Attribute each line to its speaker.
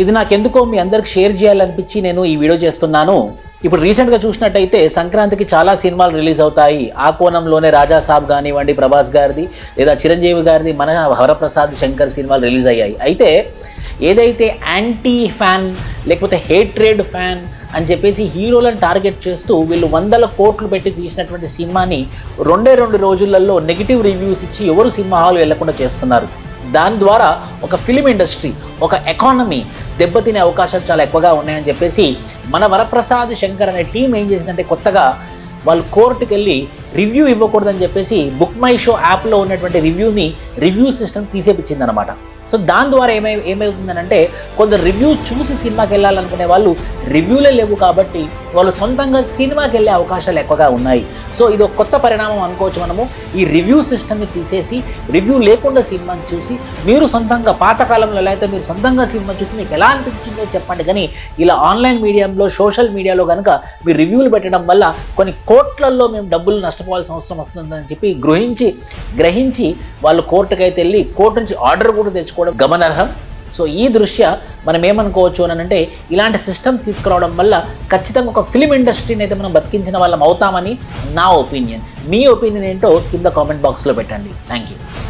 Speaker 1: ఇది నాకెందుకో మీ అందరికి షేర్ చేయాలనిపించి నేను ఈ వీడియో చేస్తున్నాను. ఇప్పుడు రీసెంట్గా చూసినట్టయితే సంక్రాంతికి చాలా సినిమాలు రిలీజ్ అవుతాయి. ఆ కోణంలోనే రాజా సాబ్ కానివ్వండి, ప్రభాస్ గారిది లేదా చిరంజీవి గారిది, మన వరప్రసాద్ శంకర్ సినిమాలు రిలీజ్ అయ్యాయి. అయితే ఏదైతే యాంటీ ఫ్యాన్ లేకపోతే హేట్రేడ్ ఫ్యాన్ అని చెప్పేసి హీరోలను టార్గెట్ చేస్తూ వీళ్ళు 100 కోట్లు పెట్టి తీసినటువంటి సినిమాని 2 రోజులలో నెగిటివ్ రివ్యూస్ ఇచ్చి ఎవరు సినిమా హాల్ వెళ్లకుండా చేస్తున్నారు. దాని ద్వారా ఒక ఫిలిం ఇండస్ట్రీ, ఒక ఎకానమీ దెబ్బతినే అవకాశాలు చాలా ఎక్కువగా ఉన్నాయని చెప్పేసి మన వరప్రసాద్ శంకర్ అనే టీం ఏం చేసిందంటే కొత్తగా వాళ్ళు కోర్టుకి వెళ్ళి రివ్యూ ఇవ్వకూడదని చెప్పేసి బుక్ మై షో యాప్లో ఉన్నటువంటి రివ్యూ సిస్టమ్ తీసేపించింది అనమాట. సో దాని ద్వారా ఏమవుతుందనంటే కొందరు రివ్యూ చూసి సినిమాకి వెళ్ళాలనుకునే వాళ్ళు రివ్యూలే లేవు కాబట్టి వాళ్ళు సొంతంగా సినిమాకి వెళ్ళే అవకాశాలు ఎక్కువగా ఉన్నాయి. సో ఇది ఒక కొత్త పరిణామం అనుకోవచ్చు మనము. ఈ రివ్యూ సిస్టమ్ని తీసేసి రివ్యూ లేకుండా సినిమాని చూసి మీరు సొంతంగా పాతకాలంలో ఎలా అయితే మీరు సొంతంగా సినిమా చూసి మీకు ఎలా అనిపించిందో చెప్పండి. కానీ ఇలా ఆన్లైన్ మీడియంలో సోషల్ మీడియాలో కనుక మీరు రివ్యూలు పెట్టడం వల్ల కొన్ని కోట్లల్లో మేము డబ్బులు నష్టపోవాల్సిన అవసరం వస్తుందని చెప్పి గ్రహించి వాళ్ళు కోర్టుకైతే వెళ్ళి కోర్టు నుంచి ఆర్డర్ కూడా తెచ్చుకోవడం గమనార్హం. సో ఈ దృష్ట్యా మనం ఏమనుకోవచ్చు అని అంటే ఇలాంటి సిస్టమ్ తీసుకురావడం వల్ల ఖచ్చితంగా ఒక ఫిలిం ఇండస్ట్రీని అయితే మనం బతికించిన వాళ్ళం అవుతామని నా ఒపీనియన్. మీ ఒపీనియన్ ఏంటో కింద కామెంట్ బాక్స్లో పెట్టండి. Thank you.